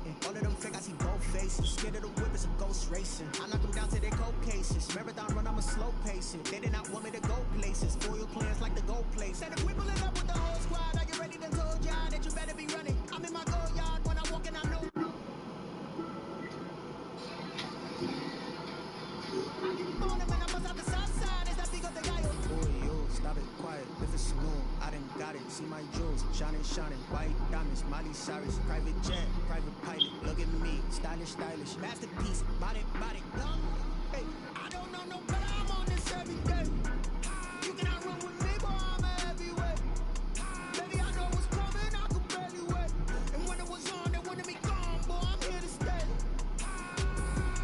talking. All of them fake, I see both faces. Scared of the whip, it's a ghost racing. I knock them down to their cold cases. Marathon run, I'm a slow pacing. They did not want me to go places. Foil plans like the go place. Said if we pulling up with the whole squad, are you ready? Then told ya that you better be running. I'm in my go yard when I walk in, I know. Stop it, quiet, if it's saloon, I done got it, see my jewels, shining, white diamonds, Miley Cyrus, private jet, private pilot, look at me, stylish, masterpiece, body, dumb, hey, I don't know no better, I'm on this every day, you cannot run with me, boy, I'm a heavyweight, baby, I know what's coming, I could barely wait, and when it was on, they wanted me gone, boy, I'm here to stay,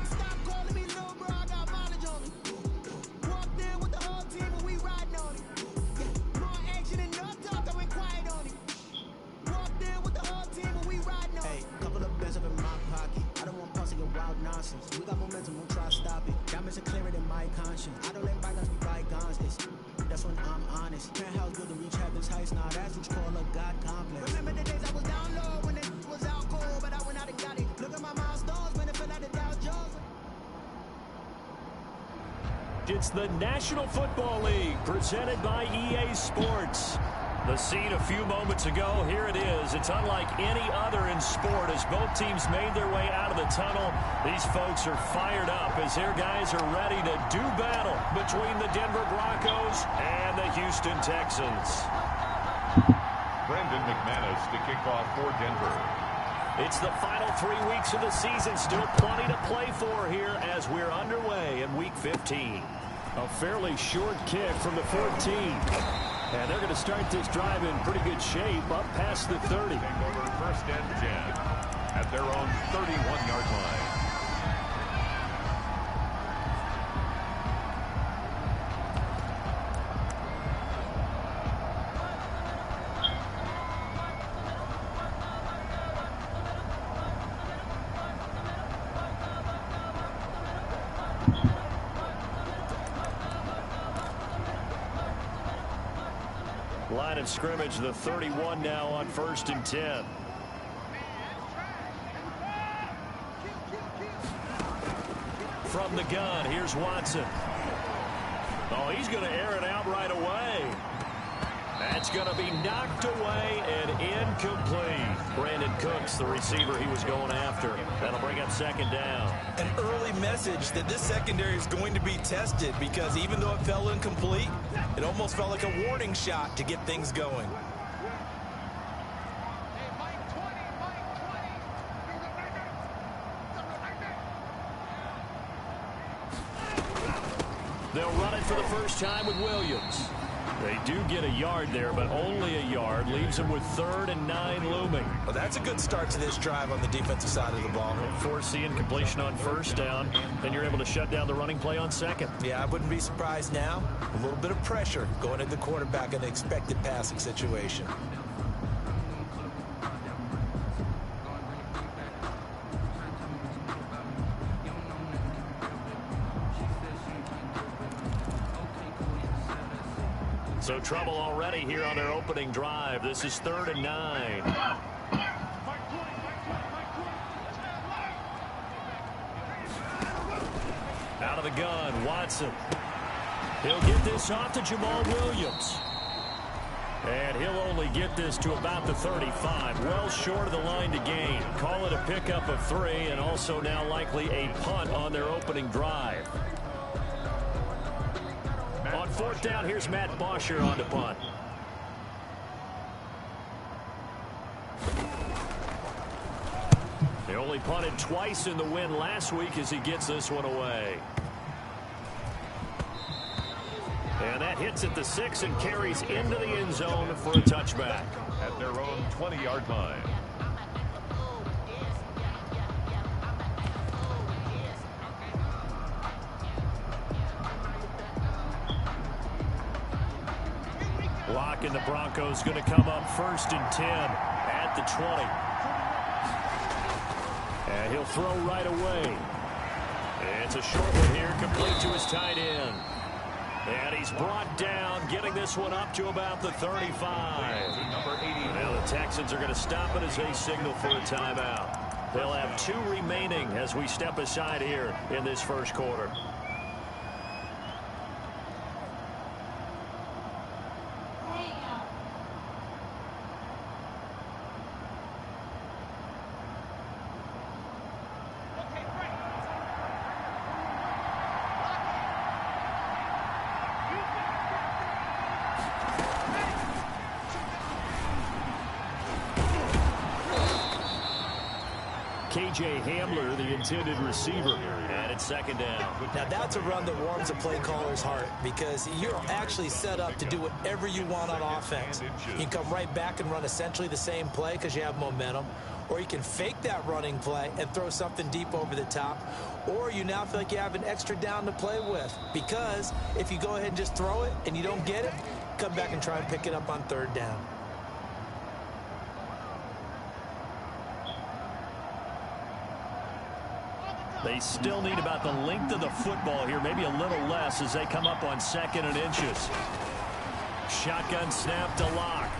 stop calling me little bro, I got mileage on me, walked in with the whole team and we riding on it. Nonsense. We got momentum, we'll try to stop it. Diamonds are clearer than my conscience. I don't let bygones be bygones. That's when I'm honest. Penthouse building reach heaven's heights. Now that's what you call a God complex. Remember the days I was down low when it was out cold, but I went out and got it. Look at my milestones when it fell out of Dow Jones. It's the National Football League presented by EA Sports. The scene a few moments ago, here it is. It's unlike any other in sport as both teams made their way out of the tunnel. These folks are fired up as their guys are ready to do battle between the Denver Broncos and the Houston Texans. Brendan McManus to kick off for Denver. It's the final 3 weeks of the season. Still plenty to play for here as we're underway in Week 15. A fairly short kick from the 14. And they're going to start this drive in pretty good shape up past the 30. Take over first and 10 at their own 31-yard line. Line of scrimmage, the 31 now on first and 10. From the gun, here's Watson. Oh, he's going to air it out right away. That's going to be knocked away and incomplete. Brandon Cooks, the receiver he was going after. That'll bring up second down. An early message that this secondary is going to be tested because even though it fell incomplete, it almost felt like a warning shot to get things going. They'll run it for the first time with Williams. They do get a yard there, but only a yard. Leaves them with 3rd and 9 looming. Well, that's a good start to this drive on the defensive side of the ball. Foreseeing completion on first down, then you're able to shut down the running play on second. Yeah, I wouldn't be surprised now. A little bit of pressure going at the quarterback in an expected passing situation. So trouble already here on their opening drive. This is 3rd and 9. Out of the gun, Watson. He'll get this off to Jamal Williams. And he'll only get this to about the 35. Well short of the line to gain. Call it a pickup of 3 and also now likely a punt on their opening drive. On 4th down, here's Matt Bosher on the punt. He only punted twice in the win last week as he gets this one away. And that hits at the 6 and carries into the end zone for a touchback. At their own 20-yard line. Lock, and the Broncos going to come up 1st and 10 at the 20. And he'll throw right away. It's a short one here, complete to his tight end. And he's brought down, getting this one up to about the 35. Number 80. Now the Texans are going to stop it as they signal for a timeout. They'll have 2 remaining as we step aside here in this first quarter. KJ Hamler, the intended receiver, and it's second down. Now that's a run that warms a play caller's heart because you're actually set up to do whatever you want on offense. You can come right back and run essentially the same play because you have momentum, or you can fake that running play and throw something deep over the top, or you now feel like you have an extra down to play with because if you go ahead and just throw it and you don't get it, come back and try and pick it up on third down. They still need about the length of the football here, maybe a little less as they come up on 2nd and inches. Shotgun snap to Locke.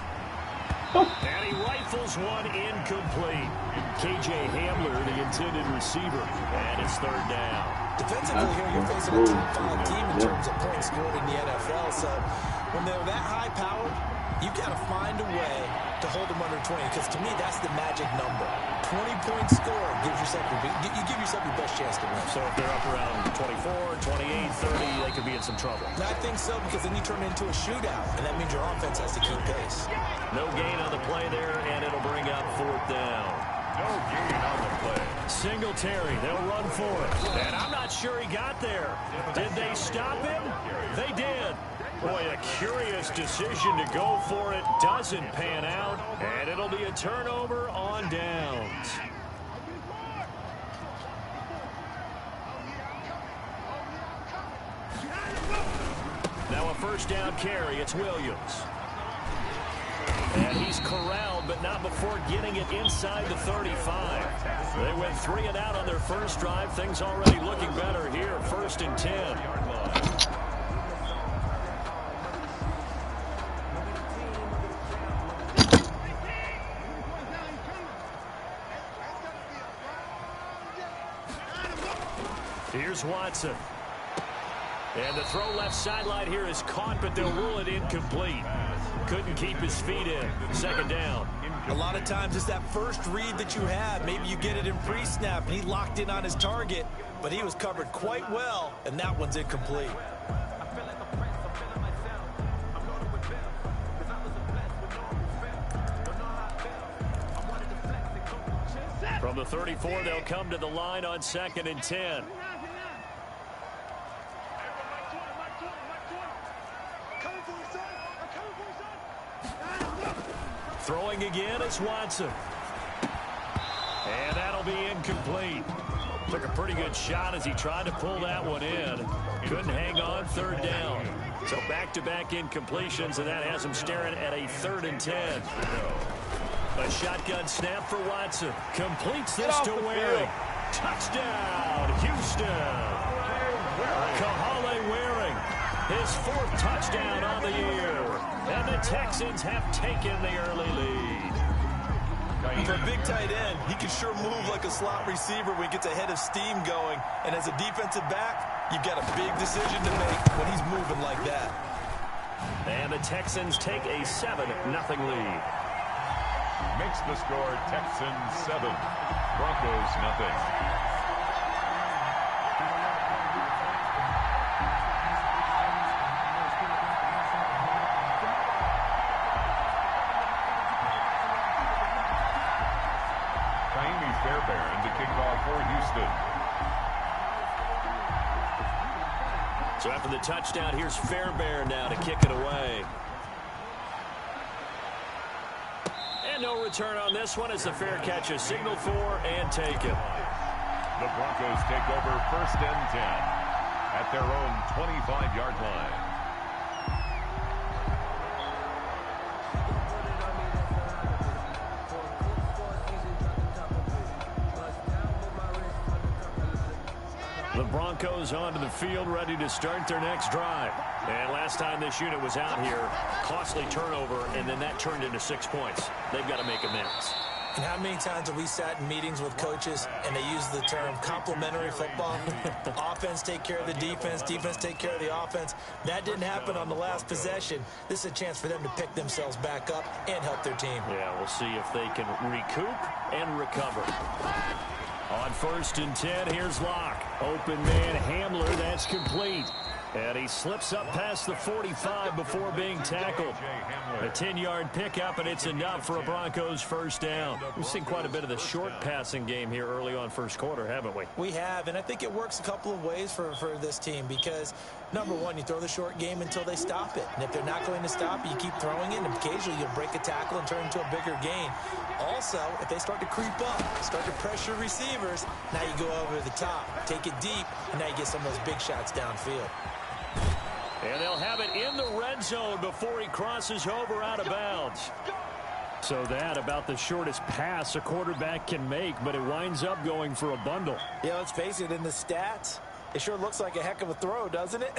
And he rifles one incomplete. KJ Hamler, the intended receiver, and it's third down. Defensively here, you're facing a top 5 team in terms of points scored in the NFL, so when they're that high-powered, you've got to find a way to hold them under 20, because to me, that's the magic number. 20-point score gives yourself you give yourself your best chance to win. So if they're up around 24, 28, 30, they could be in some trouble. I think so, because then you turn it into a shootout, and that means your offense has to keep pace. No gain on the play there, and it'll bring up 4th down. No gain on the play. Singletary, they'll run for it. And I'm not sure he got there. Did they stop him? They did. Boy, a curious decision to go for it. Doesn't pan out, and it'll be a turnover on downs. Now a first down carry. It's Williams. And he's corralled, but not before getting it inside the 35. They went 3 and out on their first drive. Things already looking better here. 1st and 10. Here's Watson. And the throw left sideline here is caught, but they'll rule it incomplete. Couldn't keep his feet in. 2nd down. A lot of times it's that first read that you have. Maybe you get it in pre-snap, and he locked in on his target, but he was covered quite well, and that one's incomplete. From the 34, they'll come to the line on 2nd and 10. Throwing again is Watson. And that'll be incomplete. Took a pretty good shot as he tried to pull that one in. Couldn't hang on. 3rd down. So back-to-back incompletions, and that has him staring at a 3rd and 10. A shotgun snap for Watson. Completes this to Waring. Touchdown, Houston. Kahale Waring, his 4th touchdown on the year. And the Texans have taken the early lead. For a big tight end, he can sure move like a slot receiver when he gets a head of steam going. And as a defensive back, you've got a big decision to make when he's moving like that. And the Texans take a 7-0 lead. Makes the score Texans 7, Broncos nothing. Fairbairn to kick off for Houston. So after the touchdown, here's Fairbairn now to kick it away. And no return on this one as the fair catch is signaled for and taken. The Broncos take over 1st and 10 at their own 25-yard line. The Broncos onto the field, ready to start their next drive. And last time this unit was out here, costly turnover, and then that turned into 6 points. They've got to make amends. And how many times have we sat in meetings with coaches and they use the term complementary football? Offense take care of the defense, defense take care of the offense. That didn't happen on the last possession. This is a chance for them to pick themselves back up and help their team. Yeah, we'll see if they can recoup and recover. On 1st and 10, here's Locke. Open man Hamler, that's complete. And he slips up past the 45 before being tackled. A 10-yard pickup, and it's enough for a Broncos first down. We've seen quite a bit of the short passing game here early on first quarter, haven't we? We have, and I think it works a couple of ways for this team because, number one, you throw the short game until they stop it. And if they're not going to stop it, you keep throwing it, and occasionally you'll break a tackle and turn it into a bigger gain. Also, if they start to creep up, start to pressure receivers, now you go over the top, take it deep, and now you get some of those big shots downfield. And they'll have it in the red zone before he crosses over out of bounds. So that about the shortest pass a quarterback can make, but it winds up going for a bundle. Yeah, let's face it, in the stats, it sure looks like a heck of a throw, doesn't it?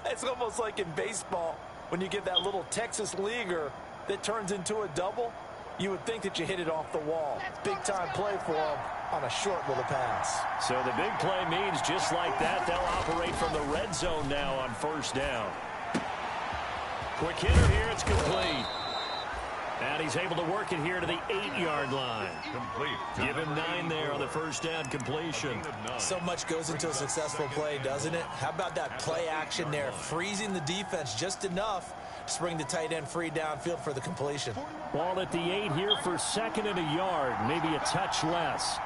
It's almost like in baseball when you get that little Texas leaguer that turns into a double. You would think that you hit it off the wall. Big-time play for him on a short little pass. So the big play means just like that, they'll operate from the red zone now on first down. Quick hitter here, it's complete. And he's able to work it here to the 8-yard line. Complete. Give him 9 there on the first down completion. So much goes into a successful play, doesn't it? How about that play action there, freezing the defense just enough to bring the tight end free downfield for the completion. Ball at the 8 here for 2nd and a yard, maybe a touch less.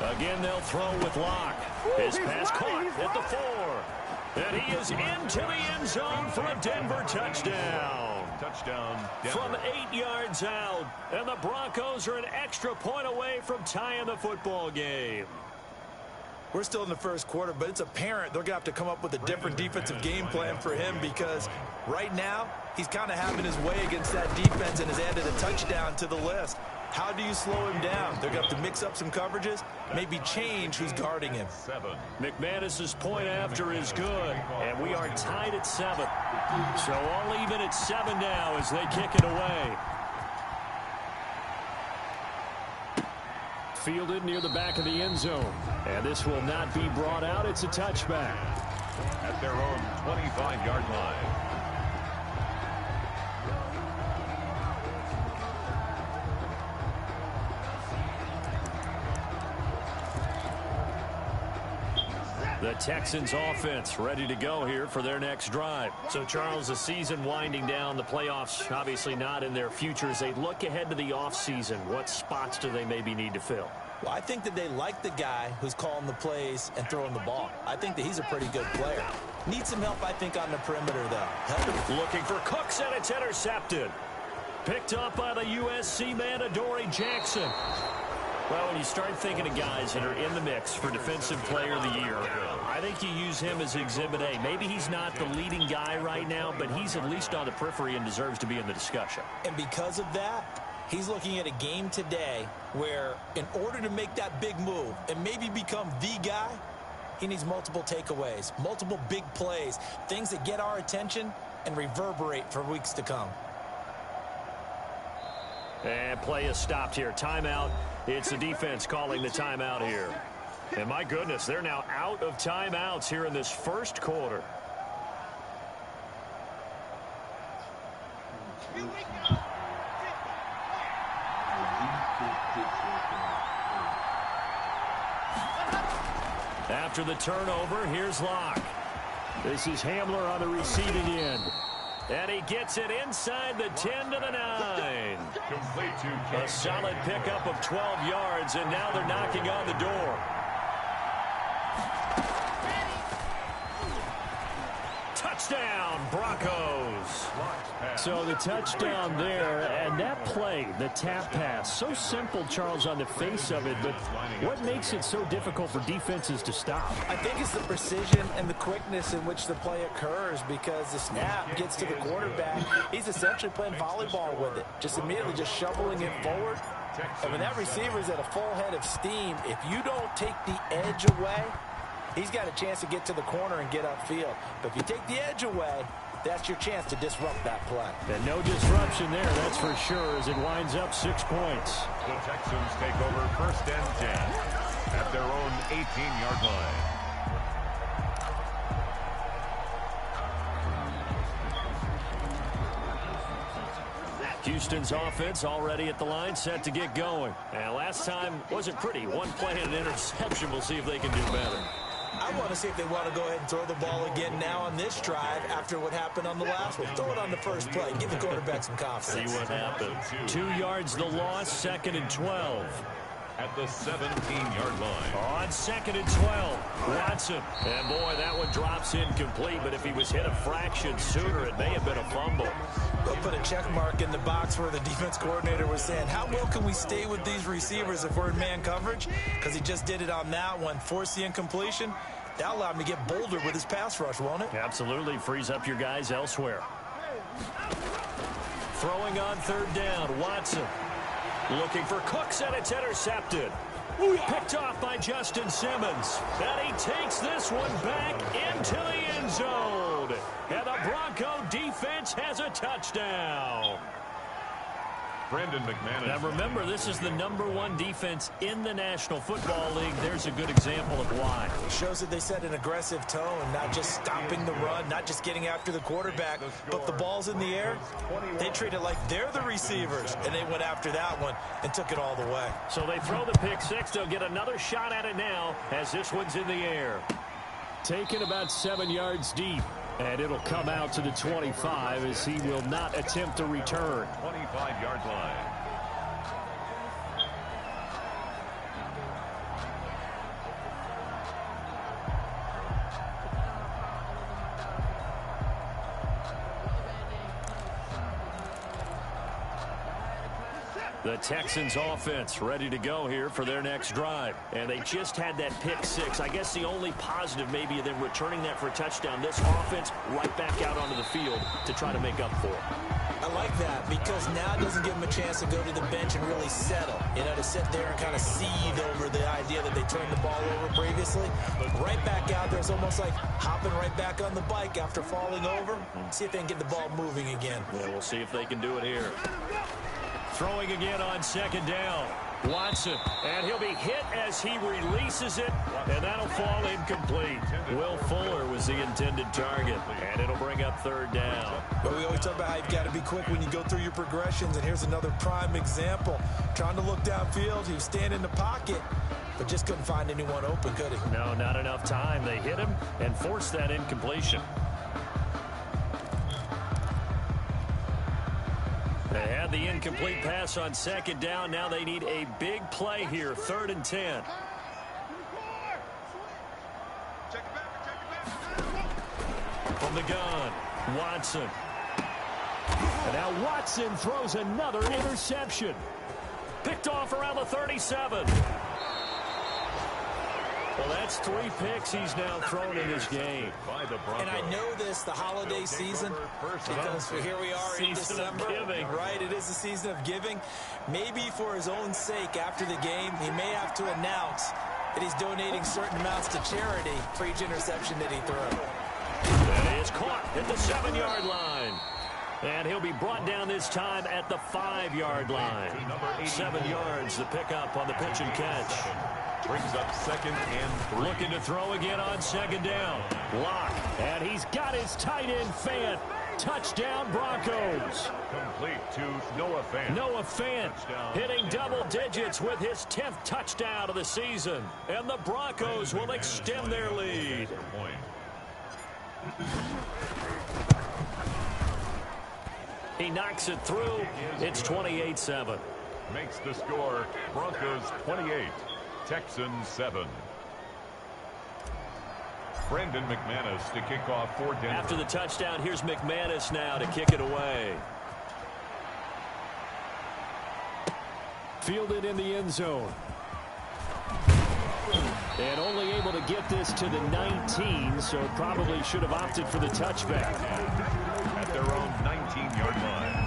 Again, they'll throw with Locke. His pass caught at the 4. And he is into the end zone for a Denver touchdown. Touchdown, Denver. From 8 yards out. And the Broncos are an extra point away from tying the football game. We're still in the first quarter, but it's apparent they're going to have to come up with a different defensive game plan for him because right now he's kind of having his way against that defense and has added a touchdown to the list. How do you slow him down? They're going to have to mix up some coverages, maybe change who's guarding him. McManus's point after is good, and we are tied at 7. So all even at 7 now as they kick it away. Fielded near the back of the end zone. And this will not be brought out. It's a touchback. At their own 25-yard line. The Texans offense ready to go here for their next drive. So, Charles, the season winding down, the playoffs obviously not in their future. As they look ahead to the offseason, what spots do they maybe need to fill? Well, I think that they like the guy who's calling the plays and throwing the ball. I think that he's a pretty good player. Needs some help, I think, on the perimeter, though. Looking for Cooks, and it's intercepted. Picked up by the USC man, Adoree Jackson. Well, when you start thinking of guys that are in the mix for Defensive Player of the Year, I think you use him as Exhibit A. Maybe he's not the leading guy right now, but he's at least on the periphery and deserves to be in the discussion. And because of that, he's looking at a game today where in order to make that big move and maybe become the guy, he needs multiple takeaways, multiple big plays, things that get our attention and reverberate for weeks to come. And play is stopped here. Timeout. It's the defense calling the timeout here. And my goodness, they're now out of timeouts here in this first quarter. After the turnover, here's Locke. This is Hamler on the receiving end. And he gets it inside the 10 to the 9. Complete to A solid pickup of 12 yards, and now they're knocking on the door. Touchdown, Broncos. So the touchdown there, and that play, the tap pass, so simple, Charles, on the face of it, but what makes it so difficult for defenses to stop? I think it's the precision and the quickness in which the play occurs because the snap gets to the quarterback. He's essentially playing volleyball with it, just immediately just shoveling it forward. And when that receiver's at a full head of steam, if you don't take the edge away, he's got a chance to get to the corner and get upfield. But if you take the edge away, that's your chance to disrupt that play. And no disruption there, that's for sure, as it winds up 6 points. The Texans take over first and 10 at their own 18-yard line. Houston's offense already at the line, set to get going. And last time wasn't pretty. One play and an interception. We'll see if they can do better. I want to see if they want to go ahead and throw the ball again now on this drive after what happened on the last one. Throw it on the first play. Give the quarterback some confidence. See what happened. 2 yards the loss, 2nd and 12. At the 17-yard line. On 2nd and 12, Watson. And boy, that one drops incomplete, but if he was hit a fraction sooner, it may have been a fumble. They'll put a check mark in the box where the defense coordinator was saying, how well can we stay with these receivers if we're in man coverage? Because he just did it on that one. Force the incompletion. That'll allow him to get bolder with his pass rush, won't it? Absolutely. Frees up your guys elsewhere. Throwing on 3rd down, Watson. Looking for Cooks, and it's intercepted. Picked off by Justin Simmons. And he takes this one back into the end zone. And the Bronco defense has a touchdown. Brandon McManus. Now remember, this is the #1 defense in the National Football League. There's a good example of why. It shows that they set an aggressive tone, not just stopping the run, not just getting after the quarterback, but the ball's in the air. They treat it like they're the receivers, and they went after that one and took it all the way. So they throw the pick six. They'll get another shot at it now as this one's in the air. Taken about 7 yards deep. And it'll come out to the 25 as he will not attempt a return. 25-yard line. The Texans offense ready to go here for their next drive. And they just had that pick six. I guess the only positive maybe of them returning that for a touchdown. This offense right back out onto the field to try to make up for it. I like that because now it doesn't give them a chance to go to the bench and really settle. You know, to sit there and kind of seethe over the idea that they turned the ball over previously. Right back out there, it's almost like hopping right back on the bike after falling over. See if they can get the ball moving again. Yeah, we'll see if they can do it here. Throwing again on 2nd down. Watson, and he'll be hit as he releases it, and that'll fall incomplete. Will Fuller was the intended target, and it'll bring up 3rd down. But we always talk about how you've got to be quick when you go through your progressions, and here's another prime example. Trying to look downfield, he was standing in the pocket, but just couldn't find anyone open, could he? No, not enough time. They hit him and forced that incompletion. They had the incomplete pass on 2nd down. Now they need a big play here. 3rd and 10. From the gun, Watson. And now Watson throws another interception. Picked off around the 37. Well, that's 3 picks he's now thrown in this game. And I know this, the holiday season, because here we are in December. Right, it is the season of giving. Maybe for his own sake, after the game, he may have to announce that he's donating certain amounts to charity for each interception that he threw. That is caught at the 7-yard line. And he'll be brought down this time at the 5-yard line. 7 yards, the pickup on the pitch and catch. Brings up 2nd and 3. Looking to throw again on 2nd down. Lock, and he's got his tight end Fant. Touchdown Broncos. Complete to Noah Fant. Noah Fant hitting double digits with his 10th touchdown of the season. And the Broncos will extend their lead. He knocks it through. It's 28-7. Makes the score Broncos 28. Texans 7. Brandon McManus to kick off for Denver. After the touchdown, here's McManus now to kick it away. Fielded in the end zone. And only able to get this to the 19, so probably should have opted for the touchback. At their own 19-yard line.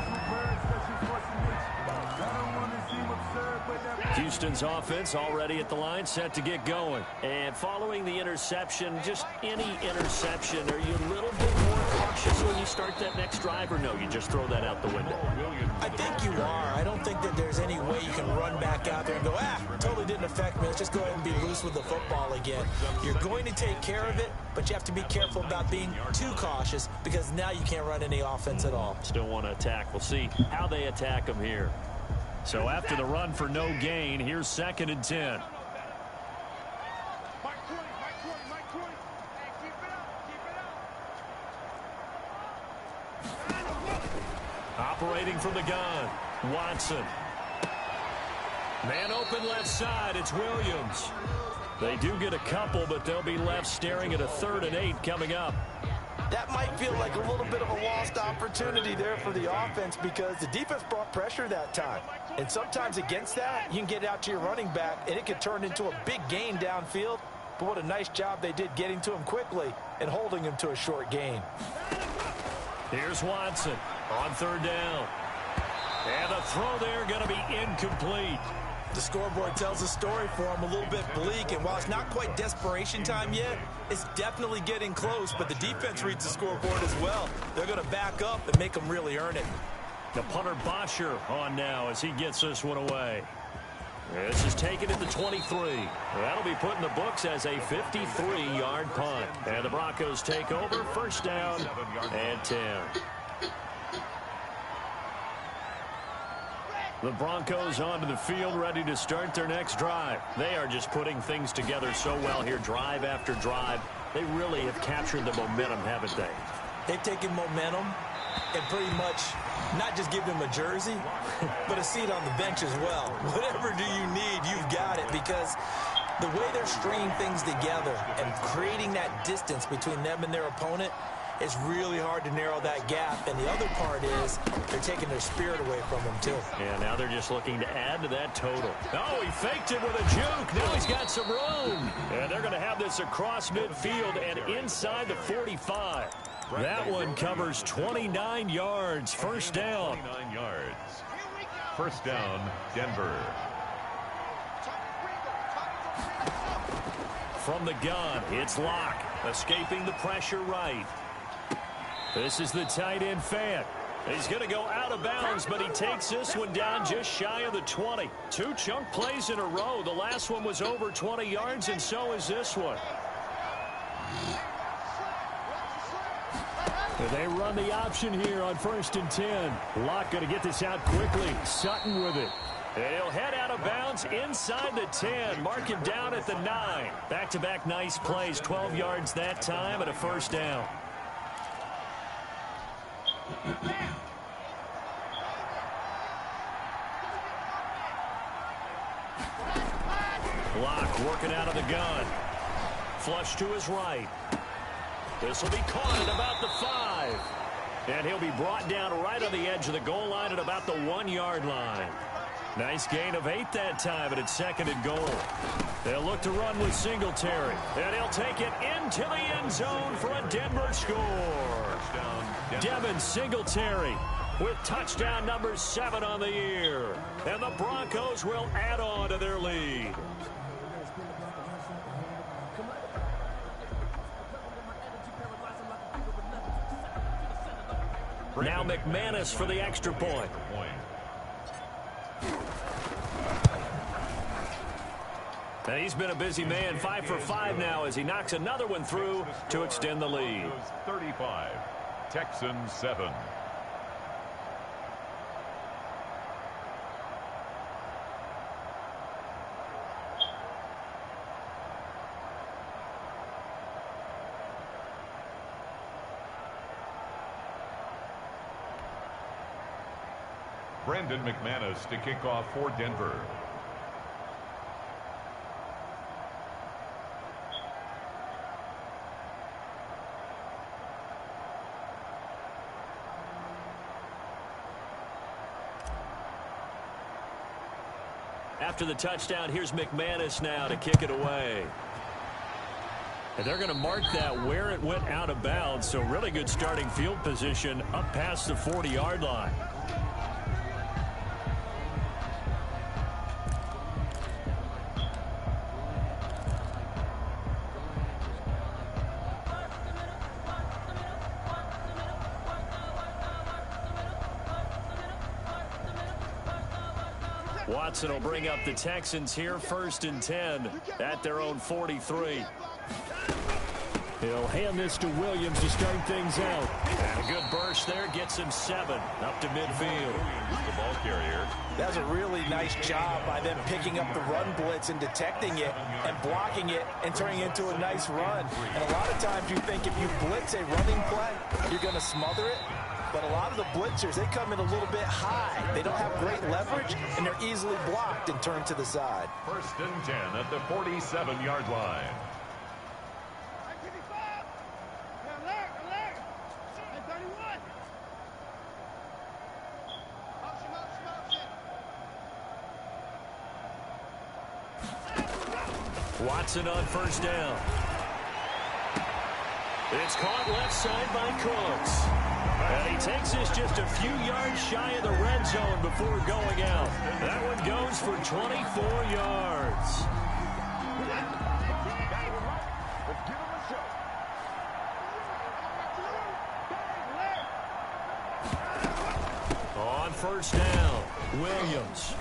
Houston's offense already at the line, set to get going. And following the interception, just any interception, are you a little bit more cautious cautious when you start that next drive, or no, you just throw that out the window? I think you are. I don't think that there's any way you can run back out there and go, totally didn't affect me. Let's just go ahead and be loose with the football again. You're going to take care of it, but you have to be careful about being too cautious because now you can't run any offense at all. Still want to attack. We'll see how they attack them here. So after the run for no gain, here's 2nd and 10. Operating from the gun, Watson. Man open left side, it's Williams. They do get a couple, but they'll be left staring at a 3rd and 8 coming up. That might feel like a little bit of a lost opportunity there for the offense because the defense brought pressure that time. And sometimes against that, you can get out to your running back, and it could turn into a big gain downfield. But what a nice job they did getting to him quickly and holding him to a short gain. Here's Watson on 3rd down. And the throw there going to be incomplete. The scoreboard tells a story for him, a little bit bleak, and while it's not quite desperation time yet, it's definitely getting close, but the defense reads the scoreboard as well. They're going to back up and make them really earn it. The punter Bosher on now as he gets this one away. This is taken at the 23. That'll be put in the books as a 53-yard punt. And the Broncos take over, 1st down and 10. The Broncos onto the field, ready to start their next drive. They are just putting things together so well here, drive after drive. They really have captured the momentum, haven't they? They've taken momentum and pretty much not just give them a jersey, but a seat on the bench as well. Whatever do you need, you've got it, because the way they're stringing things together and creating that distance between them and their opponent, it's really hard to narrow that gap. And the other part is they're taking their spirit away from them, too. Yeah, now they're just looking to add to that total. Oh, he faked it with a juke. Now he's got some room. And they're going to have this across midfield and inside the 45. That one covers 29 yards. 1st down. 29 yards. 1st down, Denver. From the gun, it's Locke. Escaping the pressure right. This is the tight end Fant. He's going to go out of bounds, but he takes this one down just shy of the 20. 2 chunk plays in a row. The last one was over 20 yards, and so is this one. They run the option here on 1st and 10. Locke going to get this out quickly. Sutton with it. He'll head out of bounds inside the 10. Mark him down at the 9. Back-to-back nice plays. 12 yards that time and a 1st down. Locke working out of the gun. Flush to his right. This will be caught at about the 5. And he'll be brought down right on the edge of the goal line at about the 1-yard line. Nice gain of 8 that time, and it's 2nd and goal. They'll look to run with Singletary. And he'll take it into the end zone for a Denver score. Devin Singletary with touchdown number 7 on the year. And the Broncos will add on to their lead. Now McManus for the extra point. And he's been a busy man, 5 for 5 now as he knocks another one through to extend the lead. 35, Texans 7. Brandon McManus to kick off for Denver. After the touchdown, here's McManus now to kick it away. And they're going to mark that where it went out of bounds, so really good starting field position up past the 40-yard line. Watson will bring up the Texans here, 1st and 10 at their own 43. He'll hand this to Williams to start things out. And a good burst there gets him 7 up to midfield. The ball carrier. That was a really nice job by them picking up the run blitz and detecting it and blocking it and turning it into a nice run. And a lot of times you think if you blitz a running play, you're going to smother it. But a lot of the blitzers, they come in a little bit high. They don't have great leverage, and they're easily blocked and turned to the side. 1st and 10 at the 47-yard line. Watson on 1st down. It's caught left side by Cooks. And he takes this just a few yards shy of the red zone before going out. That one goes for 24 yards. On 1st down, Williams.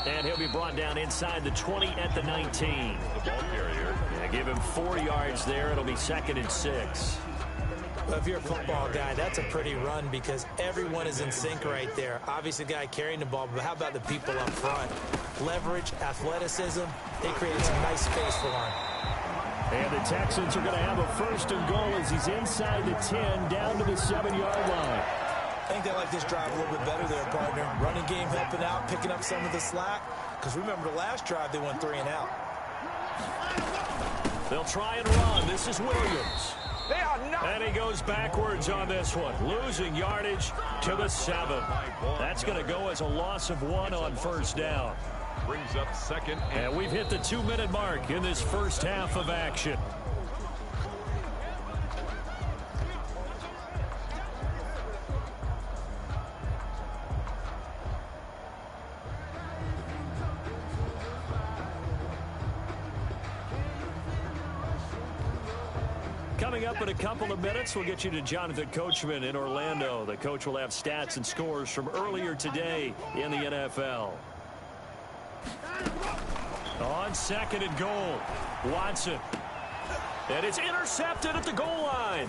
And he'll be brought down inside the 20 at the 19. The ball carrier. Yeah, give him 4 yards there. It'll be 2nd and 6. Well, if you're a football guy, that's a pretty run because everyone is in sync right there. Obviously, the guy carrying the ball, but how about the people up front? Leverage, athleticism, they created some nice space for him. And the Texans are going to have a 1st and goal as he's inside the 10 down to the 7-yard line. I think they like this drive a little bit better there, partner. Running game helping out, picking up some of the slack. Because remember the last drive, they went 3 and out. They'll try and run. This is Williams. And he goes backwards on this one, losing yardage to the 7. That's going to go as a loss of 1 on 1st down. Brings up 2nd and we've hit the 2-minute mark in this first half of action. Coming up in a couple of minutes, we'll get you to Jonathan Coachman in Orlando. The coach will have stats and scores from earlier today in the NFL. On 2nd and goal, Watson. And it's intercepted at the goal line.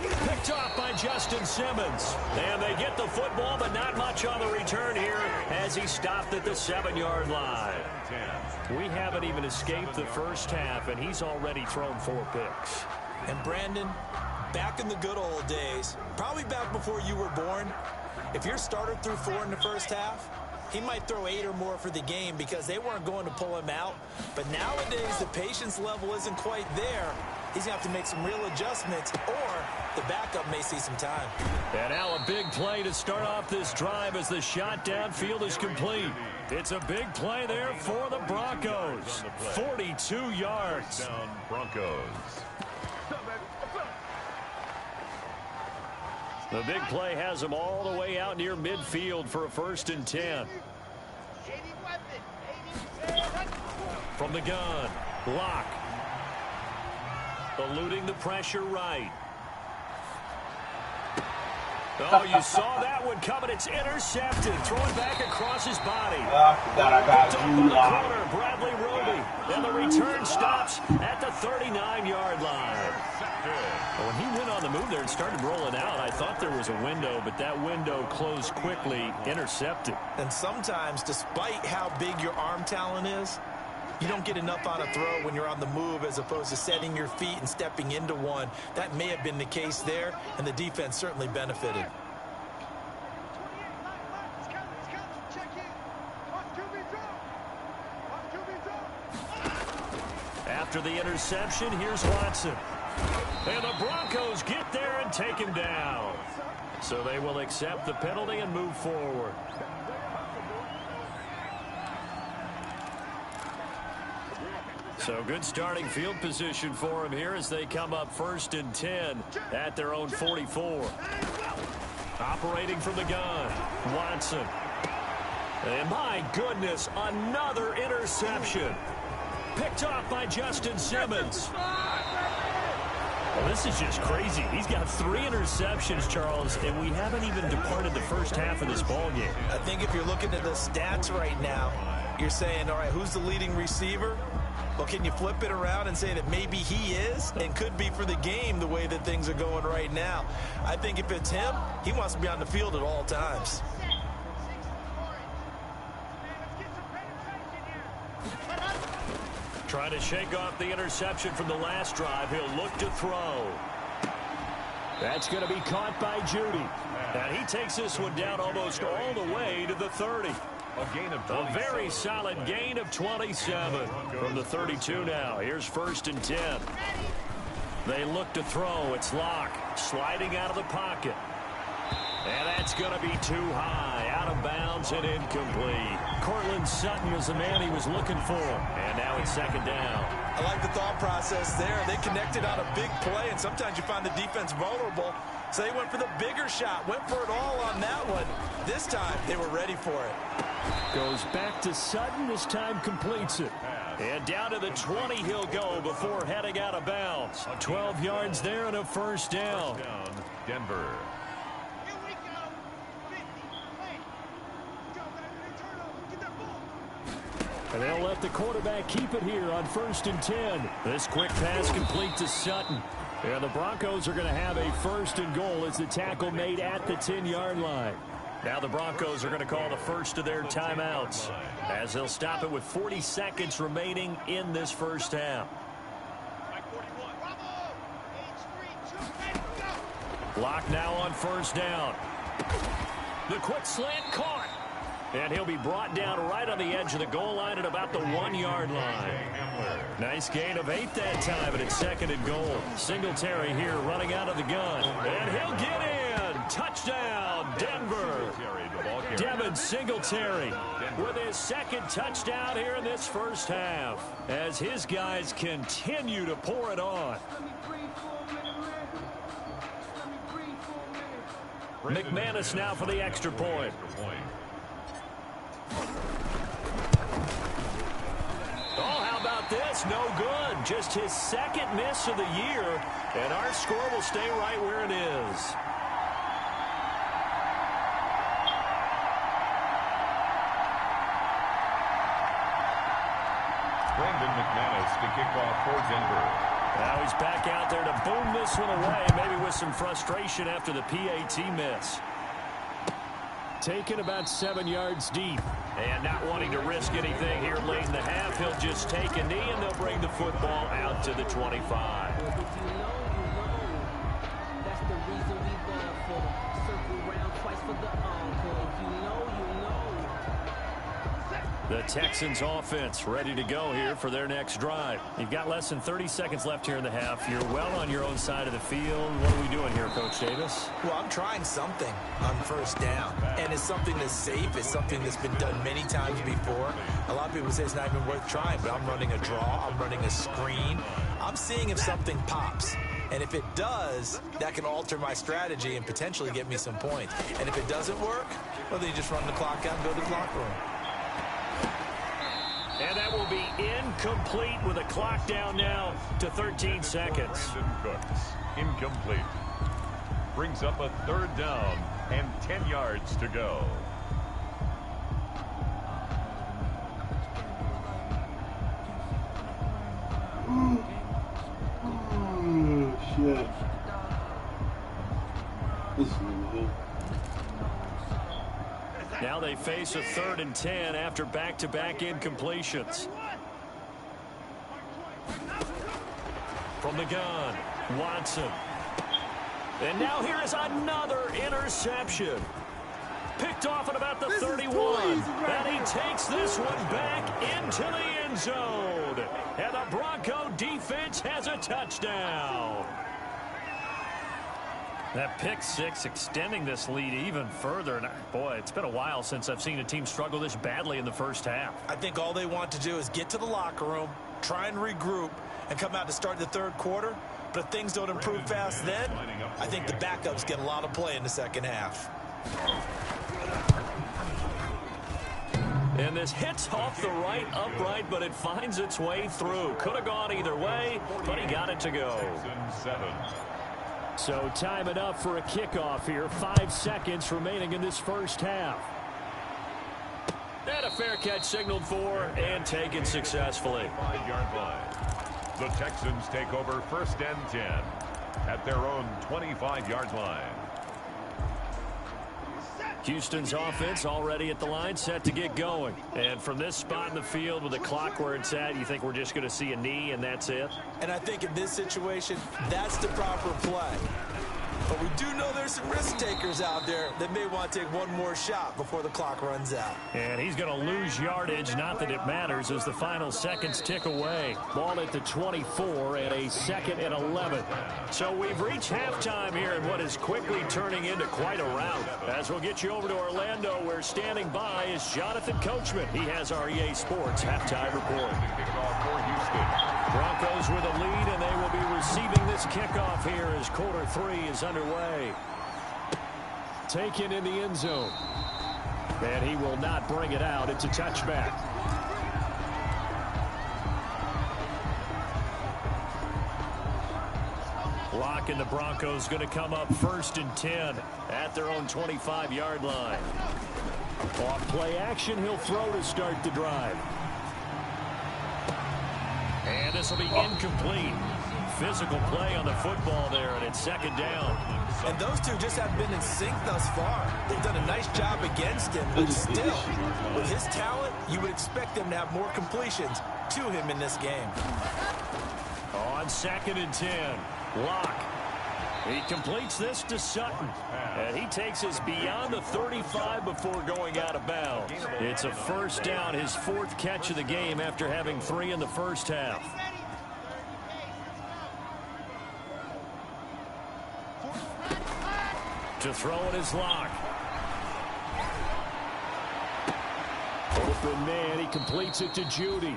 Picked off by Justin Simmons. And they get the football, but not much on the return here as he stopped at the 7-yard line. We haven't even escaped the first half, and he's already thrown 4 picks. And Brandon, back in the good old days, probably back before you were born, if your starter threw 4 in the first half, he might throw 8 or more for the game because they weren't going to pull him out. But nowadays, the patience level isn't quite there. He's going to have to make some real adjustments, or the backup may see some time. And now a big play to start off this drive as the shot downfield is complete. It's a big play there for the Broncos. 42 yards. Down Broncos. The big play has them all the way out near midfield for a 1st and 10. From the gun, Locke. Eluding the pressure right. Oh, you saw that one coming. It's intercepted. Thrown back across his body. Corner, Bradley Roby. And the return stops at the 39-yard line. When he went on the move there and started rolling out, I thought there was a window, but that window closed quickly, intercepted. And sometimes, despite how big your arm talent is, you don't get enough on a throw when you're on the move as opposed to setting your feet and stepping into one. That may have been the case there, and the defense certainly benefited. After the interception, here's Watson. And the Broncos get there and take him down. So they will accept the penalty and move forward. So good starting field position for him here as they come up 1st and 10 at their own 44. Operating from the gun, Watson. And my goodness, another interception. Picked off by Justin Simmons. Well, this is just crazy. He's got 3 interceptions, Charles, and we haven't even departed the first half of this ball game. I think if you're looking at the stats right now, you're saying, all right, who's the leading receiver? Well, can you flip it around and say that maybe he is and could be for the game the way that things are going right now? I think if it's him, he wants to be on the field at all times. Trying to shake off the interception from the last drive. He'll look to throw. That's going to be caught by Judy. And he takes this one down almost all the way to the 30. A gain of 27. A very solid gain of 27 from the 32 now. Here's 1st and 10. They look to throw. It's Locke sliding out of the pocket. And that's going to be too high. Out of bounds and incomplete. Cortland Sutton was the man he was looking for. And now it's 2nd down. I like the thought process there. They connected on a big play, and sometimes you find the defense vulnerable. So they went for the bigger shot, went for it all on that one. This time, they were ready for it. Goes back to Sutton. This time completes it. And down to the 20 he'll go before heading out of bounds. 12 yards there and a 1st down. First down, Denver. And they'll let the quarterback keep it here on 1st and 10. This quick pass complete to Sutton. And the Broncos are going to have a 1st and goal as the tackle made at the 10-yard line. Now the Broncos are going to call the first of their timeouts as they'll stop it with 40 seconds remaining in this first half. Lock now on 1st down. The quick slant caught. And he'll be brought down right on the edge of the goal line at about the 1-yard line. Nice gain of 8 that time, and it's 2nd and goal. Singletary here running out of the gun. And he'll get in. Touchdown, Denver. Devin Singletary with his 2nd touchdown here in this first half as his guys continue to pour it on. McManus now for the extra point. Oh, how about this? No good. Just his 2nd miss of the year, and our score will stay right where it is. Brandon McManus to kick off for Denver. Now he's back out there to boom this one away, maybe with some frustration after the PAT miss. Taken about 7 yards deep. And not wanting to risk anything here late in the half, he'll just take a knee, and they'll bring the football out to the 25. That's the reason we born for. Circle round twice for the encore. The Texans offense ready to go here for their next drive. You've got less than 30 seconds left here in the half. You're well on your own side of the field. What are we doing here, Coach Davis? Well, I'm trying something on 1st down, and it's something that's safe. It's something that's been done many times before. A lot of people say it's not even worth trying, but I'm running a draw. I'm running a screen. I'm seeing if something pops. And if it does, that can alter my strategy and potentially get me some points. And if it doesn't work, well, then you just run the clock out and go to the locker room. And that will be incomplete with a clock down now to 13 seconds. Brandon Cooks, incomplete. Brings up a 3rd down and 10 yards to go. Oh, shit. This is good. Now they face a 3rd and 10 after back-to-back incompletions. From the gun, Watson. And now here is another interception. Picked off at about the 31. And he takes this one back into the end zone. And the Bronco defense has a touchdown. That pick six extending this lead even further. And boy, it's been a while since I've seen a team struggle this badly in the first half. I think all they want to do is get to the locker room, try and regroup, and come out to start the 3rd quarter. But if things don't improve fast then, I think the backups get a lot of play in the second half. And this hits off the right upright, but it finds its way through. Could have gone either way, but he got it to go. So time enough for a kickoff here. 5 seconds remaining in this first half. And a fair catch signaled for and taken successfully. 5-yard line. The Texans take over 1st and 10 at their own 25-yard line. Houston's offense already at the line, set to get going. And from this spot in the field with the clock where it's at, you think we're just going to see a knee and that's it? And I think in this situation, that's the proper play. But we do know there's some risk takers out there that may want to take one more shot before the clock runs out. And he's going to lose yardage, not that it matters, as the final seconds tick away. Ball at the 24 and a 2nd and 11. So we've reached halftime here in what is quickly turning into quite a rout. As we'll get you over to Orlando, where standing by is Jonathan Coachman. He has our EA Sports halftime report. Broncos with a lead, and they will be receiving this kickoff here as quarter 3 is underway. Taken in the end zone. And he will not bring it out. It's a touchback. Lock and the Broncos going to come up 1st and 10 at their own 25-yard line. Off play action, he'll throw to start the drive. And this will be incomplete. Physical play on the football there, and it's 2nd down. And those two just have been in sync thus far. They've done a nice job against him, but still, with his talent, you would expect them to have more completions to him in this game. On 2nd and 10, Lock. He completes this to Sutton, and he takes us beyond the 35 before going out of bounds. It's a 1st down, his 4th catch of the game after having 3 in the first half. To throw it is Lock. Open man, he completes it to Judy.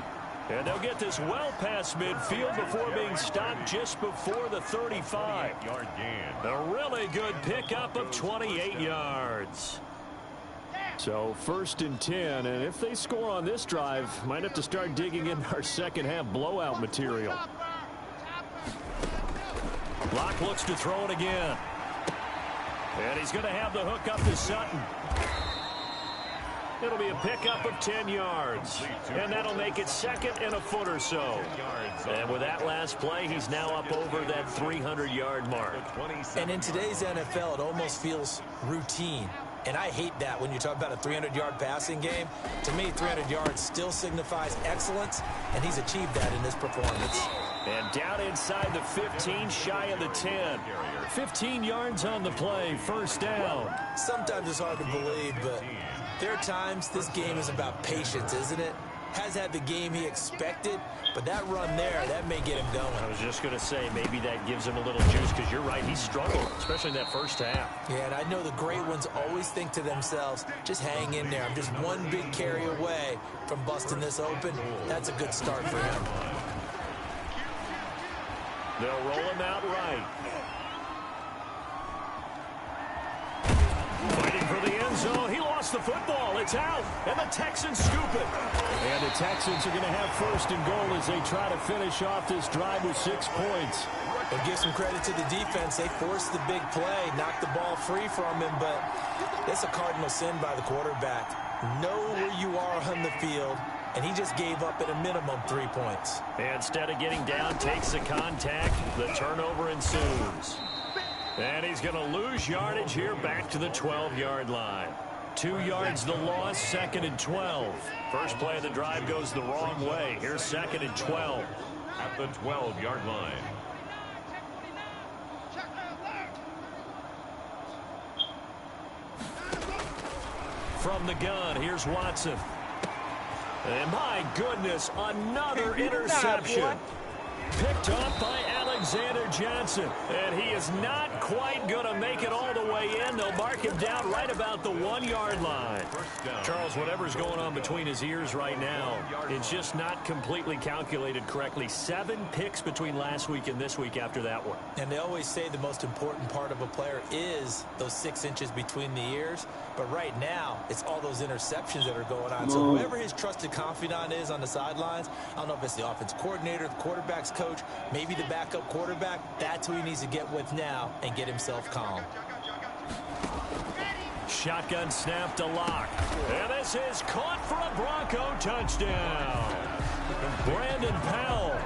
And they'll get this well past midfield before being stopped just before the 35-yard gain. A really good pickup of 28 yards. So 1st and 10, and if they score on this drive, might have to start digging in our second half blowout material. Lock looks to throw it again. And he's going to have the hook up to Sutton. It'll be a pickup of 10 yards. And that'll make it 2nd and a foot or so. And with that last play, he's now up over that 300-yard mark. And in today's NFL, it almost feels routine. And I hate that when you talk about a 300-yard passing game. To me, 300 yards still signifies excellence, and he's achieved that in this performance. And down inside the 15, shy of the 10. 15 yards on the play, 1st down. Sometimes it's hard to believe, but there are times this game is about patience, isn't it? Has had the game he expected, but that run there, that may get him going. I was just going to say, maybe that gives him a little juice, because you're right, he struggled, especially in that first half. Yeah, and I know the great ones always think to themselves, just hang in there. I'm just one big carry away from busting this open. That's a good start for him. They'll roll him out right. Fighting for the end zone. He lost the football. It's out. And the Texans scoop it. And the Texans are going to have 1st and goal as they try to finish off this drive with 6 points. And give some credit to the defense. They forced the big play, knocked the ball free from him, but it's a cardinal sin by the quarterback. Know where you are on the field, and he just gave up at a minimum 3 points. Instead of getting down, takes the contact. The turnover ensues. And he's going to lose yardage here back to the 12-yard line. 2 yards the loss, 2nd and 12. First play of the drive goes the wrong way. Here's 2nd and 12. At the 12-yard line. From the gun, here's Watson. And my goodness, another interception. Picked off by Alexander Johnson. And he is not quite going to make it all the way in. They'll mark him down right about the 1-yard line. Charles, whatever's going on between his ears right now, it's just not completely calculated correctly. 7 picks between last week and this week after that one. And they always say the most important part of a player is those 6 inches between the ears. But right now, it's all those interceptions that are going on. So whoever his trusted confidant is on the sidelines, I don't know if it's the offense coordinator, the quarterback's coach, maybe the backup quarterback, that's who he needs to get with now and get himself calm. Shotgun snap to Locke. And this is caught for a Bronco touchdown. Brandon Powell,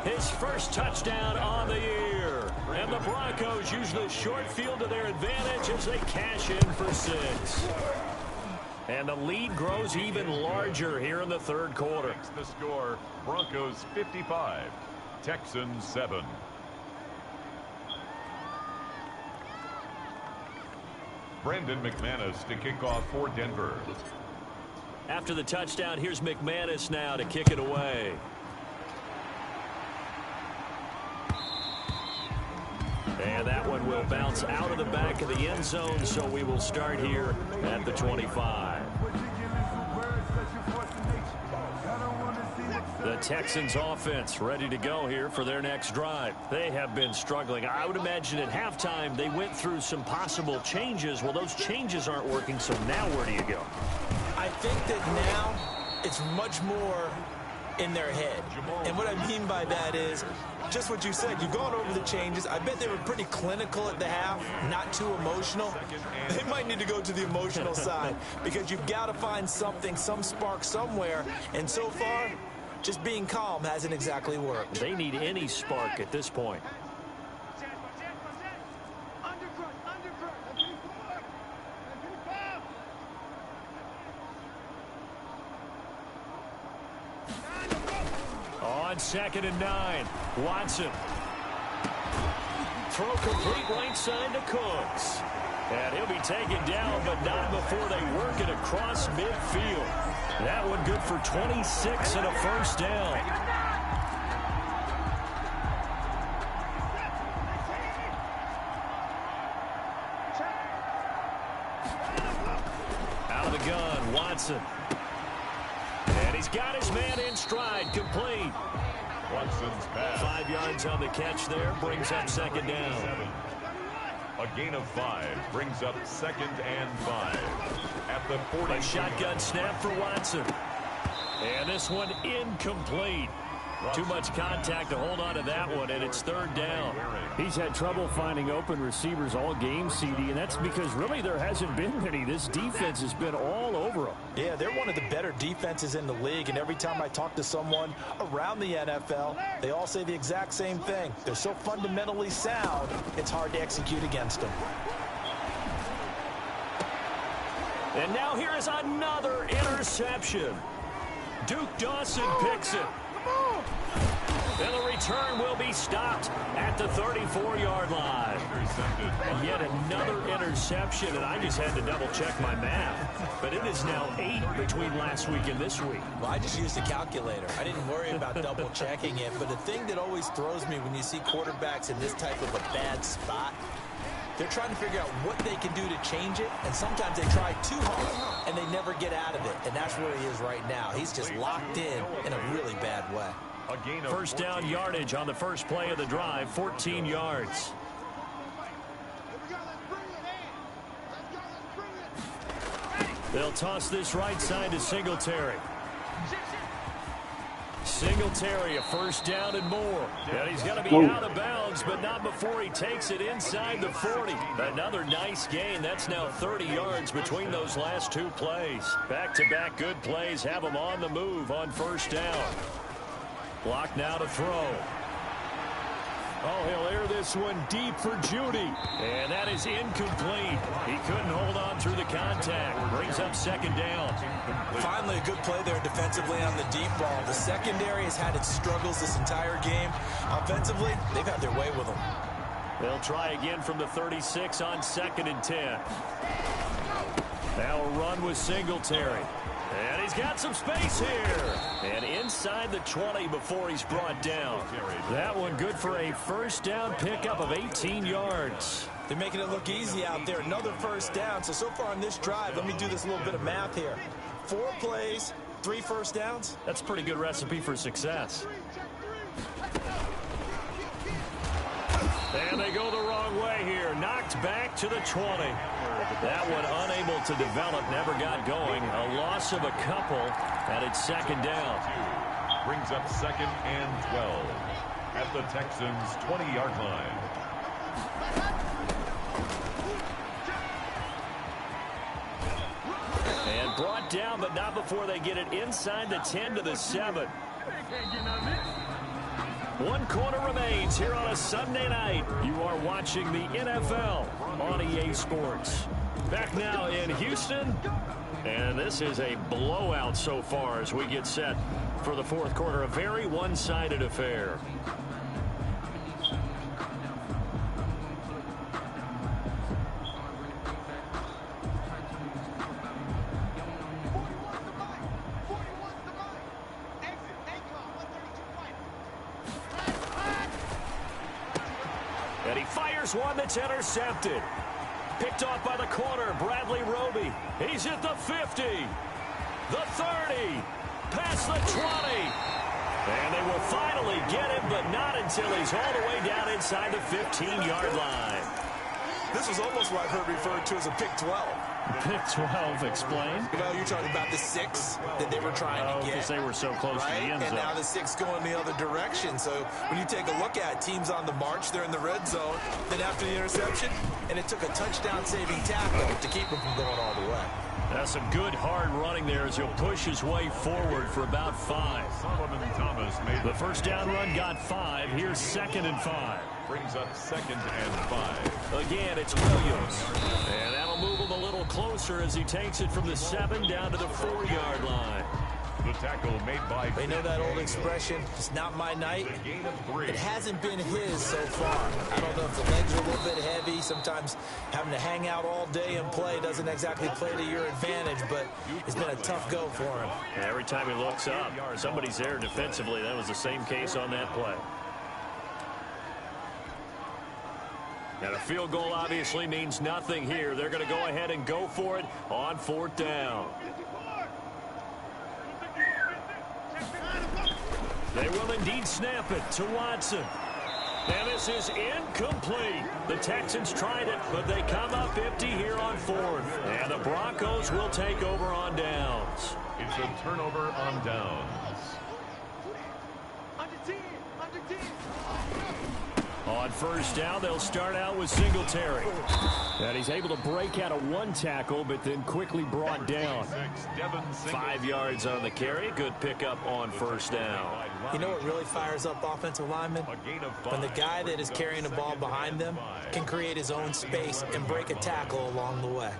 his first touchdown on the year. And the Broncos use the short field to their advantage as they cash in for 6. And the lead grows even larger here in the third quarter. The score, Broncos 55, Texans 7. Brandon McManus to kick off for Denver. After the touchdown, here's McManus now to kick it away. And that one will bounce out of the back of the end zone, so we will start here at the 25. The Texans offense ready to go here for their next drive. They have been struggling. I would imagine at halftime they went through some possible changes. Well, those changes aren't working, so now where do you go? I think that now it's much more in their head. And what I mean by that is just what you said. You've gone over the changes. I bet they were pretty clinical at the half, not too emotional. They might need to go to the emotional side because you've got to find something, some spark somewhere. And so far, just being calm hasn't exactly worked. They need any spark at this point. On 2nd and 9, Watson. Throw complete right side to Cooks. And he'll be taken down, but not before they work it across midfield. That one good for 26 and a first down. Out of the gun, Watson. And he's got his man in stride, complete. Watson's pass. 5 yards on the catch there, brings up 2nd down. A gain of 5 brings up 2nd and 5 at the 40. A shotgun snap for Watson. And this one incomplete. Too much contact to hold on to that one, and it's 3rd down. He's had trouble finding open receivers all game, CD, and that's because really there hasn't been many. This defense has been all over them. Yeah, they're one of the better defenses in the league, and every time I talk to someone around the NFL, they all say the exact same thing. They're so fundamentally sound, it's hard to execute against them. And now here is another interception. Duke Dawson picks it. And the return will be stopped at the 34-yard line. And yet another interception, and I just had to double-check my math. But it is now 8 between last week and this week. Well, I just used a calculator. I didn't worry about double-checking it. But the thing that always throws me when you see quarterbacks in this type of a bad spot, they're trying to figure out what they can do to change it, and sometimes they try too hard, and they never get out of it. And that's where he is right now. He's just locked in a really bad way. First down yardage on the first play of the drive, 14 yards. They'll toss this right side to Singletary. Singletary, a first down and more. And he's going to be out of bounds, but not before he takes it inside the 40. Another nice gain. That's now 30 yards between those last 2 plays. Back-to-back good plays have him on the move on first down. Block now to throw. Oh, he'll air this one deep for Judy. And that is incomplete. He couldn't hold on through the contact. Brings up 2nd down. Finally, a good play there defensively on the deep ball. The secondary has had its struggles this entire game. Offensively, they've had their way with them. They'll try again from the 36 on 2nd and 10. Now a run with Singletary. And he's got some space here. And inside the 20 before he's brought down. That one good for a first down pickup of 18 yards. They're making it look easy out there. Another first down. So far on this drive, let me do this little bit of math here. 4 plays, 3 first downs. That's a pretty good recipe for success. And they go the wrong way here. Knocked back to the 20. That one unable to develop, never got going. A loss of a couple, and it's second down. Brings up 2nd and 12 at the Texans' 20-yard line. And brought down, but not before they get it inside the 10 to the 7. 1 quarter remains here on a Sunday night. You are watching the NFL on EA Sports. Back now in Houston. And this is a blowout so far as we get set for the 4th quarter. A very one-sided affair. And he fires one that's intercepted. Picked off by the corner, Bradley Roby. He's at the 50, the 30, past the 20. And they will finally get him, but not until he's all the way down inside the 15-yard line. This was almost what I've heard referred to as a pick 12. Pick 12, explain. Well, you're talking about the 6 that they were trying to get. Because they were so close to the end zone. And now the 6 going the other direction. So when you take a look at teams on the march, they're in the red zone. Then after the interception, and it took a touchdown-saving tackle to keep him from going all the way. That's some good hard running there as he'll push his way forward for about 5. Solomon Thomas made the first down run got 5. Here's 2nd and 5. Brings up 2nd and 5. Again, it's Williams. And that'll move him a little closer as he takes it from the 7 down to the 4-yard line. The tackle made by... They know that old expression, it's not my night. It hasn't been his so far. I don't know if the legs are a little bit heavy. Sometimes having to hang out all day and play doesn't exactly play to your advantage, but it's been a tough go for him. And every time he looks up, somebody's there defensively. That was the same case on that play. And a field goal obviously means nothing here. They're going to go ahead and go for it on 4th down. They will indeed snap it to Watson. And this is incomplete. The Texans tried it, but they come up empty here on 4th. And the Broncos will take over on downs. It's a turnover on downs. On 1st down, they'll start out with Singletary. And he's able to break out of 1 tackle, but then quickly brought down. 5 yards on the carry. Good pickup on 1st down. You know what really fires up offensive linemen? When the guy that is carrying the ball behind them can create his own space and break a tackle along the way.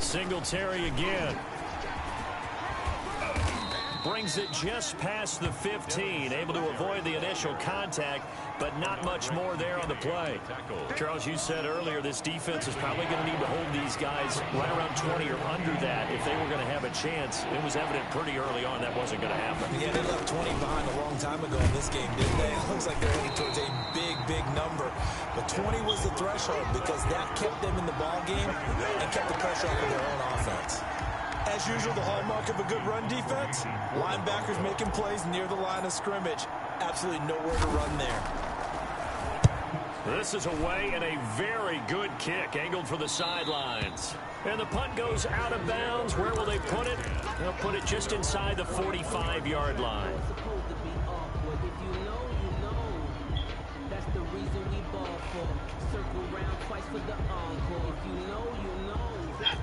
Singletary again. Brings it just past the 15, able to avoid the initial contact, but not much more there on the play. Charles, you said earlier this defense is probably going to need to hold these guys right around 20 or under that if they were going to have a chance. It was evident pretty early on that wasn't going to happen. Yeah, they left 20 behind a long time ago in this game, didn't they? It looks like they're heading towards a big, big number. But 20 was the threshold because that kept them in the ball game and kept the pressure off of their own offense. As usual, the hallmark of a good run defense, linebackers making plays near the line of scrimmage. Absolutely nowhere to run there. This is away and a very good kick, angled for the sidelines. And the punt goes out of bounds. Where will they put it? They'll put it just inside the 45-yard line. That's the reason we ball for. Circle round twice for the encore. If you know, you know.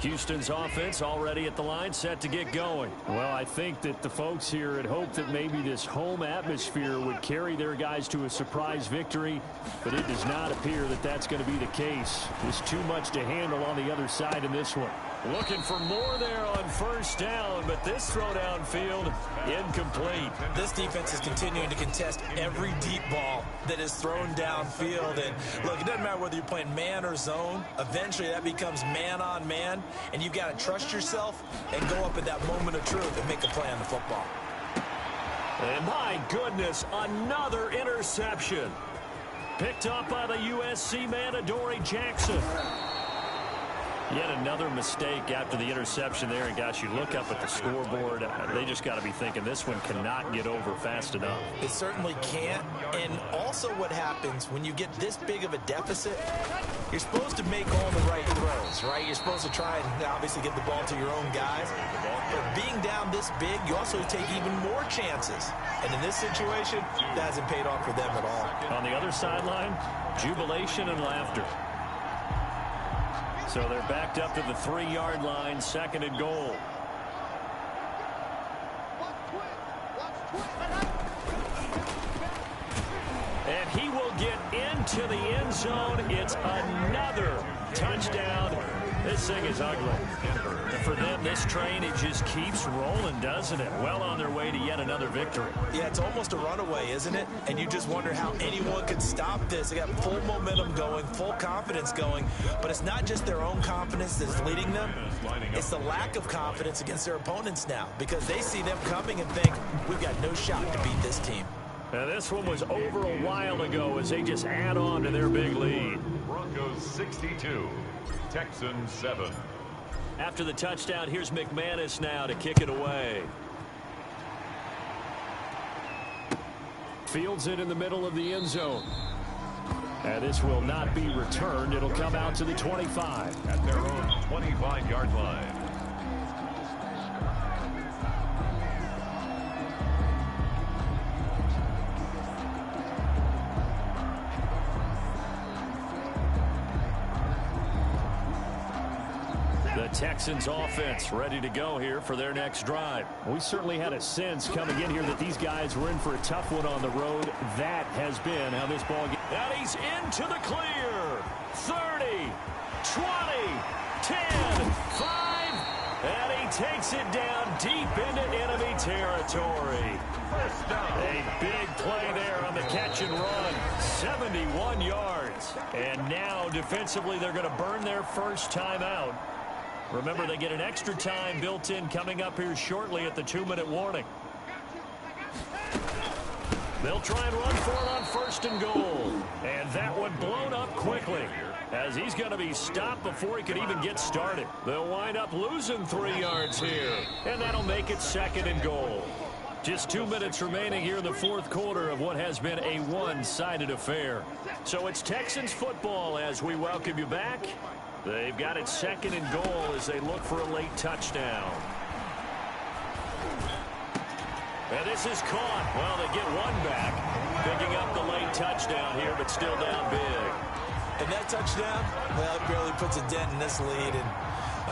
Houston's offense already at the line, set to get going. Well, I think that the folks here had hoped that maybe this home atmosphere would carry their guys to a surprise victory, but it does not appear that that's going to be the case. There's too much to handle on the other side in this one. Looking for more there on first down, but this throw downfield incomplete. This defense is continuing to contest every deep ball that is thrown downfield. And look, it doesn't matter whether you're playing man or zone. Eventually that becomes man on man, and you've got to trust yourself and go up at that moment of truth and make a play on the football. And my goodness, another interception. Picked up by the USC man, Adoree Jackson. Yet another mistake after the interception there. And, gosh, you look up at the scoreboard. They just got to be thinking this one cannot get over fast enough. It certainly can't. And also what happens when you get this big of a deficit, you're supposed to make all the right throws, right? You're supposed to try and obviously get the ball to your own guys. But being down this big, you also take even more chances. And in this situation, that hasn't paid off for them at all. On the other sideline, jubilation and laughter. So they're backed up to the 3-yard line, 2nd and goal. And he will get into the end zone. It's another touchdown. This thing is ugly. And for them, this train, it just keeps rolling, doesn't it? Well on their way to yet another victory. Yeah, it's almost a runaway, isn't it? And you just wonder how anyone could stop this. They got full momentum going, full confidence going. But it's not just their own confidence that's leading them. It's the lack of confidence against their opponents now, because they see them coming and think, we've got no shot to beat this team. Now, this one was over a while ago as they just add on to their big lead. Broncos 62, Texans 7. After the touchdown, here's McManus now to kick it away. Fields it in the middle of the end zone. And this will not be returned. It'll come out to the 25. At their own 25-yard line. Texans offense ready to go here for their next drive. We certainly had a sense coming in here that these guys were in for a tough one on the road. That has been how this ball gets. And he's into the clear. 30, 20, 10, 5, and he takes it down deep into enemy territory. First down. A big play there on the catch and run. 71 yards. And now defensively they're going to burn their first time out. Remember, they get an extra time built in coming up here shortly at the 2-minute warning. They'll try and run for it on 1st and goal. And that one blown up quickly as he's going to be stopped before he could even get started. They'll wind up losing 3 yards here. And that'll make it 2nd and goal. Just 2 minutes remaining here in the 4th quarter of what has been a one-sided affair. So it's Texans football as we welcome you back. They've got it 2nd and goal as they look for a late touchdown. And this is caught. Well, they get one back, picking up the late touchdown here, but still down big. And that touchdown, well, it barely puts a dent in this lead. And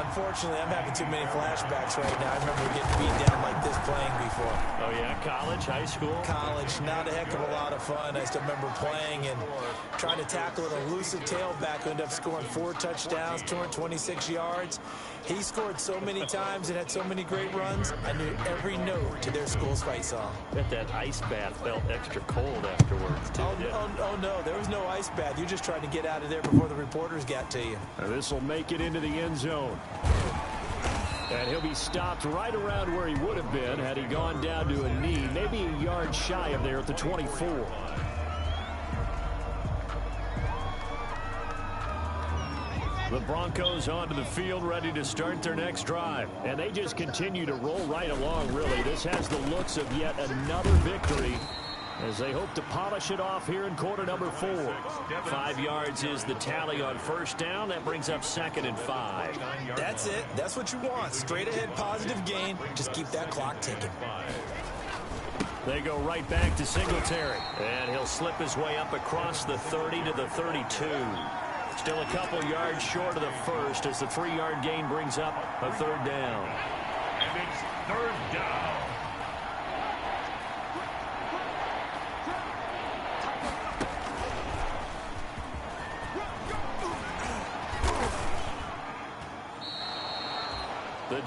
unfortunately, I'm having too many flashbacks right now. I remember getting beat down like this playing before. Oh, yeah? College, high school? College, not a heck of a lot of fun. I still remember playing and trying to tackle an elusive tailback who ended up scoring 4 touchdowns, 226 yards. He scored so many times and had so many great runs, I knew every note to their school's fight song. Bet that ice bath felt extra cold afterwards, too. Oh, no, there was no ice bath. You just tried to get out of there before the reporters got to you. This will make it into the end zone. And he'll be stopped right around where he would have been had he gone down to a knee, maybe a yard shy of there at the 24. The Broncos onto the field, ready to start their next drive. And they just continue to roll right along, really. This has the looks of yet another victory as they hope to polish it off here in quarter number 4. 5 yards is the tally on 1st down. That brings up 2nd and 5. That's it. That's what you want. Straight ahead, positive gain. Just keep that clock ticking. They go right back to Singletary. And he'll slip his way up across the 30 to the 32. Still a couple yards short of the first as the 3-yard gain brings up a 3rd down. And it's 3rd down.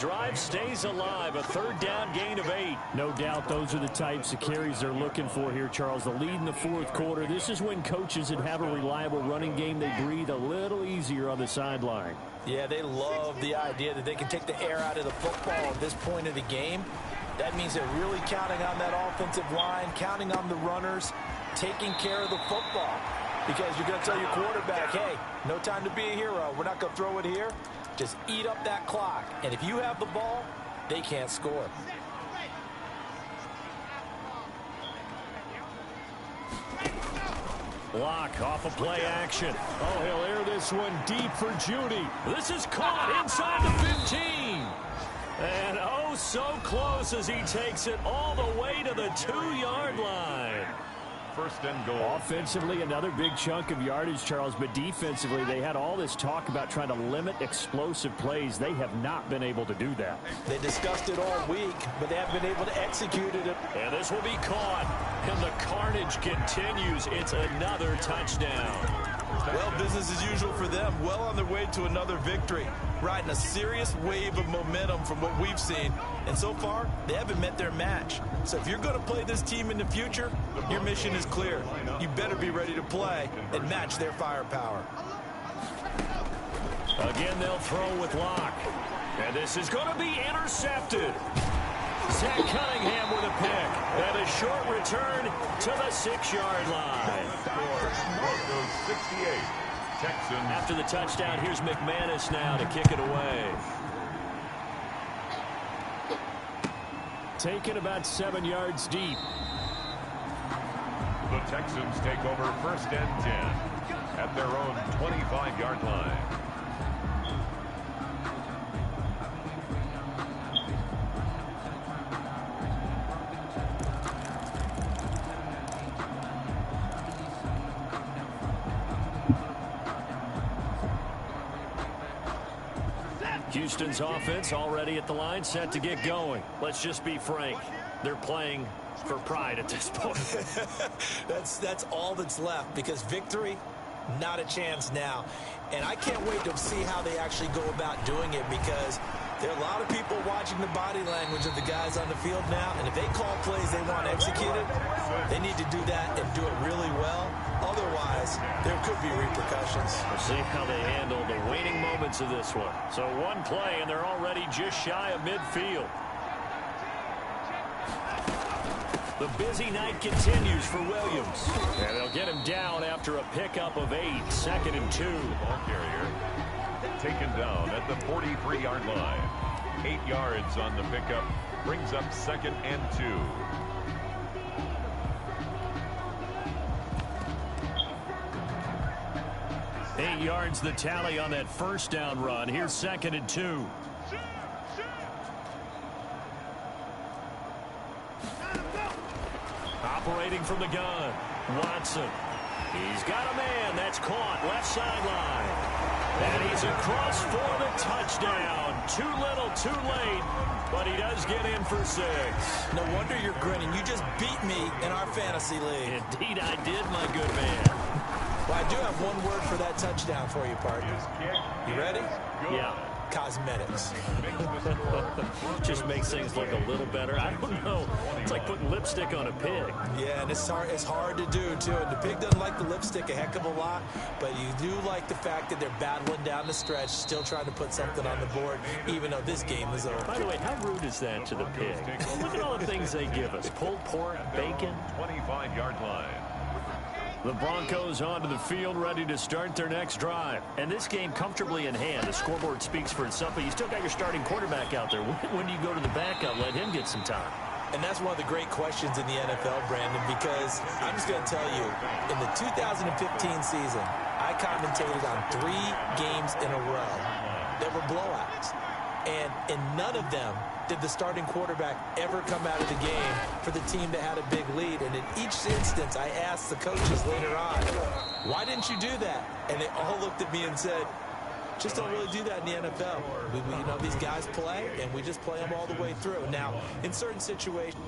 drive stays alive. A third down gain of 8. No doubt those are the types of carries they're looking for here, Charles. The lead in the fourth quarter. This is when coaches that have a reliable running game, they breathe a little easier on the sideline. Yeah, they love the idea that they can take the air out of the football at this point of the game. That means they're really counting on that offensive line, counting on the runners, taking care of the football. Because you're going to tell your quarterback, hey, no time to be a hero. We're not going to throw it here. Just eat up that clock. And if you have the ball, they can't score. Lock off of play action. Oh, he'll air this one deep for Judy. This is caught inside the 15. And oh, so close as he takes it all the way to the 2-yard line. First and goal. Offensively, another big chunk of yardage, Charles, but defensively, they had all this talk about trying to limit explosive plays. They have not been able to do that. They discussed it all week, but they haven't been able to execute it. And this will be caught, and the carnage continues. It's another touchdown. Well, business as usual for them. Well on their way to another victory. Riding a serious wave of momentum from what we've seen. And so far, they haven't met their match. So if you're going to play this team in the future, your mission is clear. You better be ready to play and match their firepower. Again, they'll throw with Lock. And this is going to be intercepted. Zach Cunningham with a pick. And a short return to the 6-yard line. Broncos 68. Texans. After the touchdown, here's McManus now to kick it away. Taken about 7 yards deep. The Texans take over first and 10 at their own 25-yard line. Houston's offense already at the line, set to get going. Let's just be frank. They're playing for pride at this point. That's all that's left, because victory, not a chance now. And I can't wait to see how they actually go about doing it, because there are a lot of people watching the body language of the guys on the field now, and if they call plays they want executed, they need to do that and do it really well. Otherwise, there could be repercussions. We'll see how they handle the waning moments of this one. So one play, and they're already just shy of midfield. The busy night continues for Williams. And they'll get him down after a pickup of 8, 2nd and 2. Ball carrier taken down at the 43-yard line. 8 yards on the pickup. Brings up 2nd and 2. Eight yards the tally on that first down run. Here's 2nd and 2. Operating from the gun, Watson. He's got a man. That's caught left sideline. And he's across for the touchdown. Too little, too late, but he does get in for 6. No wonder you're grinning. You just beat me in our fantasy league. Indeed I did, my good man. Well, I do have one word for that touchdown for you, partner. You ready? Yeah. Cosmetics. Just makes things look a little better. I don't know. It's like putting lipstick on a pig. Yeah, and it's hard to do, too. And the pig doesn't like the lipstick a heck of a lot, but you do like the fact that they're battling down the stretch, still trying to put something on the board, even though this game is over. By the way, how rude is that to the pig? Look at all the things they give us. Pulled pork, bacon. 25-yard line. The Broncos onto the field, ready to start their next drive. And this game comfortably in hand. The scoreboard speaks for itself, but you still got your starting quarterback out there. When do you go to the backup, let him get some time? And that's one of the great questions in the NFL, Brandon, because I'm just going to tell you, in the 2015 season, I commentated on 3 games in a row. There were blowouts. And in none of them did the starting quarterback ever come out of the game for the team that had a big lead. And in each instance, I asked the coaches later on, why didn't you do that? And they all looked at me and said, just don't really do that in the NFL. You know, these guys play, and we just play them all the way through. Now, in certain situations,